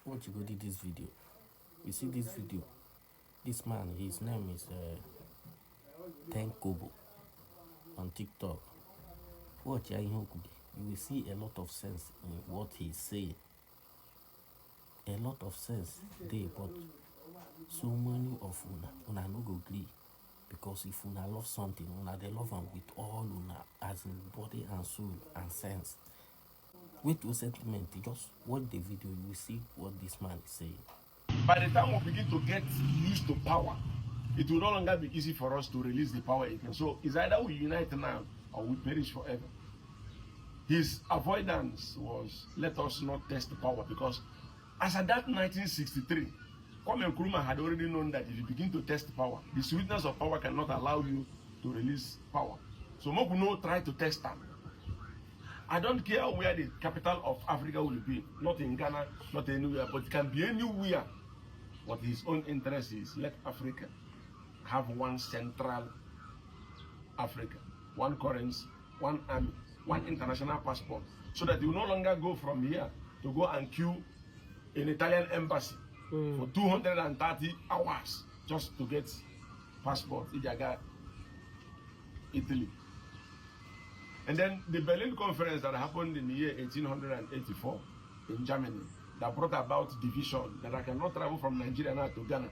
What you go do this video? You see this video? This man, his name is Ten Kobo on TikTok. Watch you will see a lot of sense in what he's saying. A lot of sense there, but so many of una no go gree, because if una love something, una they love them with all una, as in body and soul and sense. Wait to settlement, just watch the video, you will see what this man is saying. By the time we begin to get used to power, it will no longer be easy for us to release the power again. So it's either we unite now or we perish forever. His avoidance was, let us not test the power, because as at that 1963, Kwame Nkrumah had already known that if you begin to test the power, the sweetness of power cannot allow you to release power. So Mokuno tried to test them. I don't care where the capital of Africa will be, not in Ghana, not anywhere, but it can be anywhere. What his own interest is, let Africa have one central Africa, one currency, one army, one international passport, so that you no longer go from here to go and queue in Italian embassy for 230 hours just to get passport in Italy. And then the Berlin Conference that happened in the year 1884 in Germany, that brought about division, that I cannot travel from Nigeria now to Ghana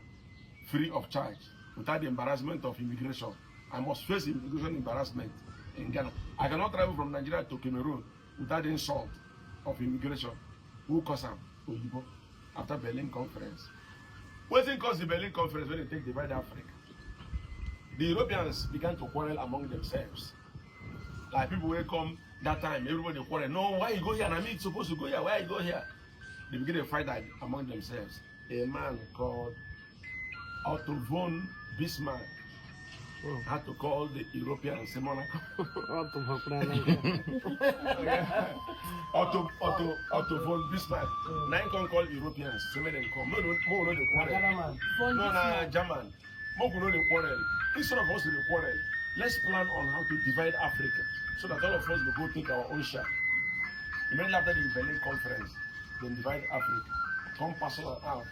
free of charge without the embarrassment of immigration. I must face immigration embarrassment in Ghana. I cannot travel from Nigeria to Cameroon without the insult of immigration. Who caused them? Oyibo, after Berlin Conference. What caused the Berlin Conference when they take divide Africa? The Europeans began to quarrel among themselves. Like people will come that time, everybody quarrel. No, why you go here? And I mean, supposed to go here. Why you go here? They begin to fight among themselves. A man called Otto von Bismarck had to call the Europeans. Otto von Bismarck. Nine can call Europeans. So many them come. No, the quarrel. No, German. No, the quarrel. Instead of us to the quarrel, let's plan on how to divide Africa so that all of us will go take our own share. Immediately after the Berlin Conference, they divide Africa. Come parcel out.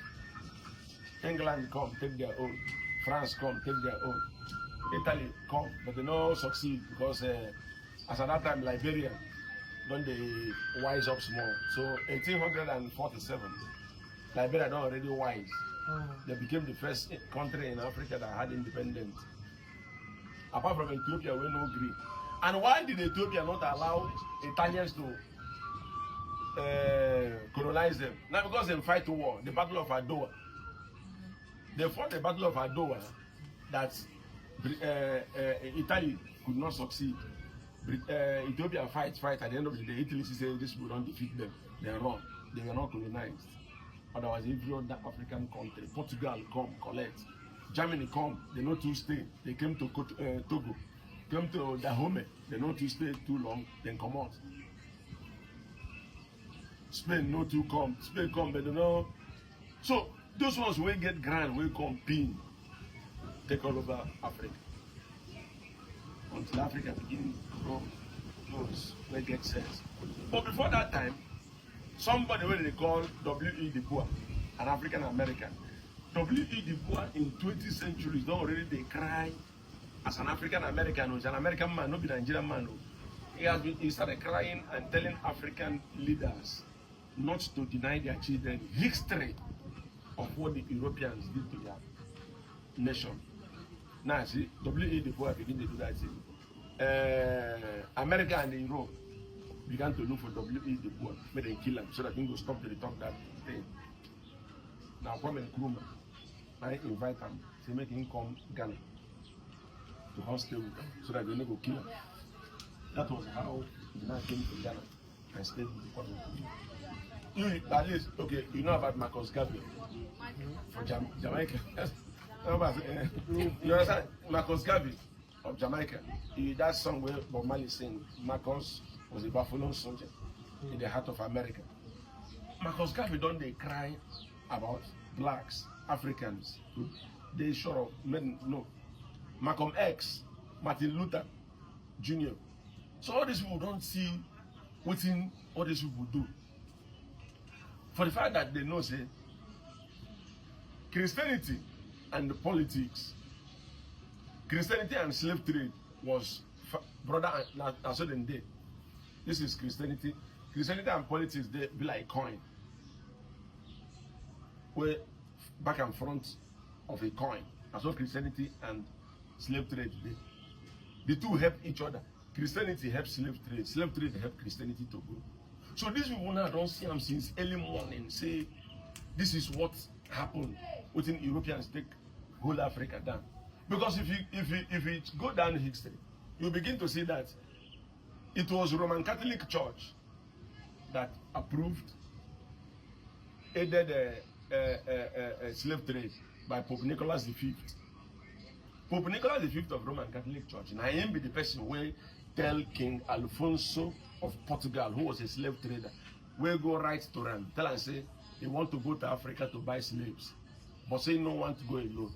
England come, take their own. France come, take their own. Italy come, but they don't succeed because as at that time, Liberia don't they wise up small. So 1847, Liberia don't already wise. They became the first country in Africa that had independence. Apart from Ethiopia, we no agree. And why did Ethiopia not allow Italians to colonize them? Now because they fight a war, the Battle of Adowa. They fought the Battle of Adowa that Italy could not succeed. Ethiopia fight. At the end of the day, Italy said this will not defeat them. They run. They were not colonized. Otherwise, every other African country, Portugal come, collect. Germany come, they not to stay. They came to Togo, came to Dahomey, they not to stay too long, then come out. Spain not to come, Spain come, but they know. So those ones will get grand, will come pin, take all over Africa. Until Africa begin to grow, knows where get sense. But before that time, somebody when they call W.E. Du Bois, an African American. W.E. Du Bois in 20th centuries don't already they cry as an African American, who's an American man, not be Nigerian man. He started crying and telling African leaders not to deny their children history of what the Europeans did to their nation. Now see, W.E. Du Bois begin to do that thing. America and Europe began to look for W.E. Du Bois, made them kill him so that he will stop to talk that thing. Now Kwame Nkrumah, I invite him to make him come Ghana to host him so that they don't go kill him. That was how the man came to Ghana and stayed with Kwame Nkrumah. You at least okay, you know about Marcus Garvey for Jamaica. You understand? Marcus Garvey of Jamaica. That song where Bob Marley sing, Marcus was a Buffalo soldier in the heart of America. Marcus Garvey don't they cry about blacks, Africans. They sure of men no. Malcolm X, Martin Luther Jr. So all these people don't see what all these people do. For the fact that they know, say, Christianity and politics, Christianity and slave trade was brother and so then day. This is Christianity. Christianity and politics, they be like coin. Where back and front of a coin. As well Christianity and slave trade today. The two help each other. Christianity helps slave trade helps Christianity to grow. So these people now don't see them since early morning. Say this is what happened within Europeans take whole Africa down. Because if you go down history, you begin to see that it was Roman Catholic Church that approved, aided slave trade by Pope Nicholas V. Pope Nicholas V of Roman Catholic Church, and I am be the person where tell King Alfonso of Portugal, who was a slave trader, will go right to him, tell and say he want to go to Africa to buy slaves, but say no want to go alone.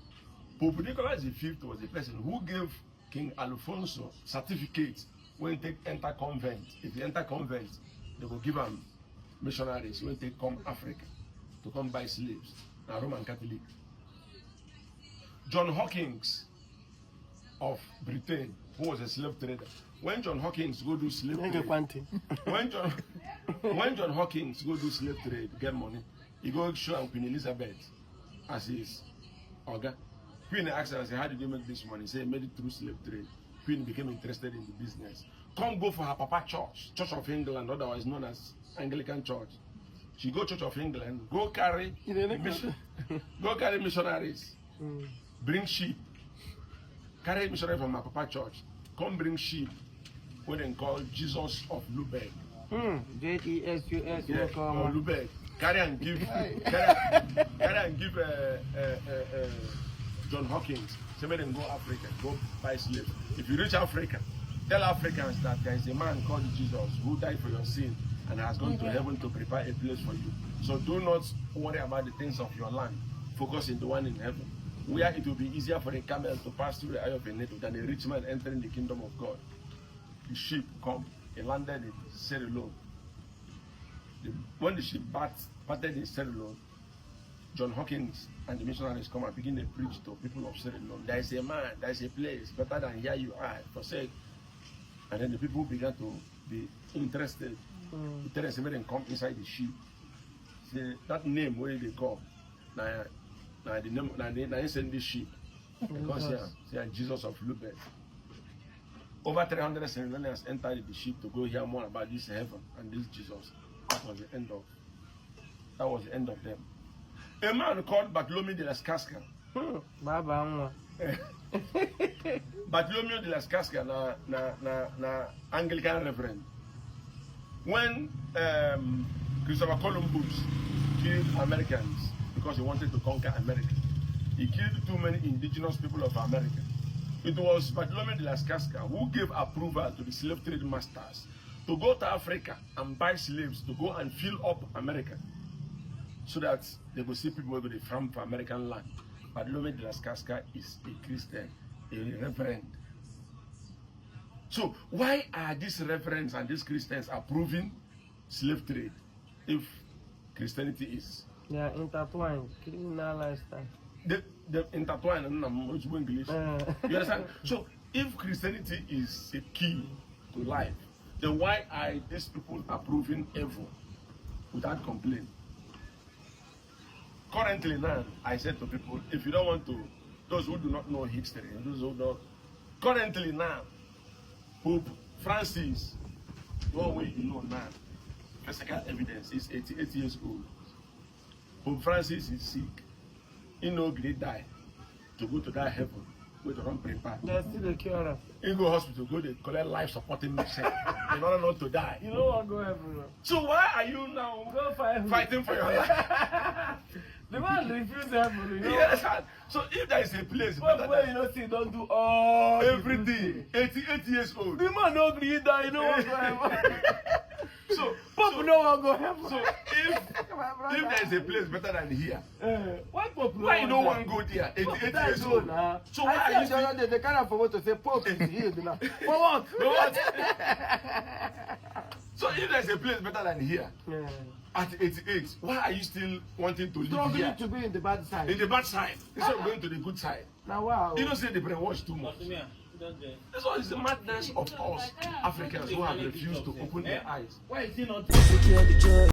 Pope Nicholas V was the person who gave King Alfonso certificate when they enter convent. If you enter convent, they will give them missionaries when they come Africa to come buy slaves. Now Roman Catholic. John Hawkins of Britain, who was a slave trader. When John Hawkins go do slave trade, when John Hawkins go do slave trade, get money, he go show Queen Elizabeth as his organ. Queen asked her, how did you make this money? He said, made it through slave trade. Queen became interested in the business. Come go for her Papa Church, Church of England, otherwise known as Anglican Church. She go Church of England, go carry missionaries, bring sheep, carry missionary from my Papa Church, come bring sheep, what they call Jesus of Lubeck. Jesus. Yeah, of Lubeck. Carry and give, John Hawkins. Say let them go Africa, go buy slaves. If you reach Africa, tell Africans that there is a man called Jesus who died for your sin and has gone to heaven to prepare a place for you. So do not worry about the things of your land. Focus in the one in heaven, where it will be easier for a camel to pass through the eye of a needle than a rich man entering the kingdom of God. The sheep come, he landed in Sierra Leone. When the sheep parted in Sierra Leone, John Hawkins and the missionaries come and begin to preach to people of Sierra Leone. There is a man, there is a place better than here you are, for sake. And then the people began to be interested. The terrorists made them come inside the sheep. Say that name where they come, now the name, now they send this sheep because they are Jesus of Lubeck. Over 300 Sierra Leoneans entered the sheep to go hear more about this heaven and this Jesus. That was the end of them. A man called Bartholomew de las Cascas. Bartholomew de las Cascas, na Anglican reverend. When Christopher Columbus killed Americans because he wanted to conquer America, he killed too many indigenous people of America. It was Bartholomew de las Cascas who gave approval to the slave trade masters to go to Africa and buy slaves to go and fill up America, so that they will see people who they from American land. Bartholomew de las Cascas is a Christian, a reverend. So why are these reverends and these Christians approving slave trade if Christianity is? They are intertwined, criminal lifestyle. They intertwined in English. You understand? So if Christianity is a key to life, then why are these people approving evil without complaint? Currently now, I said to people, if you don't want to, those who do not know history, those who don't, currently now, Pope Francis, the one way you know now, physical evidence, is 88 years old. Pope Francis is sick. He no great die to go to that heaven, go to run prepare. There's still a cure. He go hospital, go to collect life supporting machine in order not to die. You don't want to go heaven. So why are you now fighting for your life? The man refuses heaven, you know. Yes, so if there is a place where you know see don't do all everything, 88 years old. The man don't agree that you know what go heaven. So Pope no want go heaven. So if there is a place better than here, why you don't want to go there? 88 years old. So why are you still? They can't afford to say Pope is here now. For what? For what? So if there's a place better than here, Yeah. at 88, why are you still wanting to live Struggling here? to be in the bad side. In the bad side, instead of going to the good side. Now wow. You don't say they brainwash too much. This one is the madness of us Africans who have refused to open their eyes. Why is he not?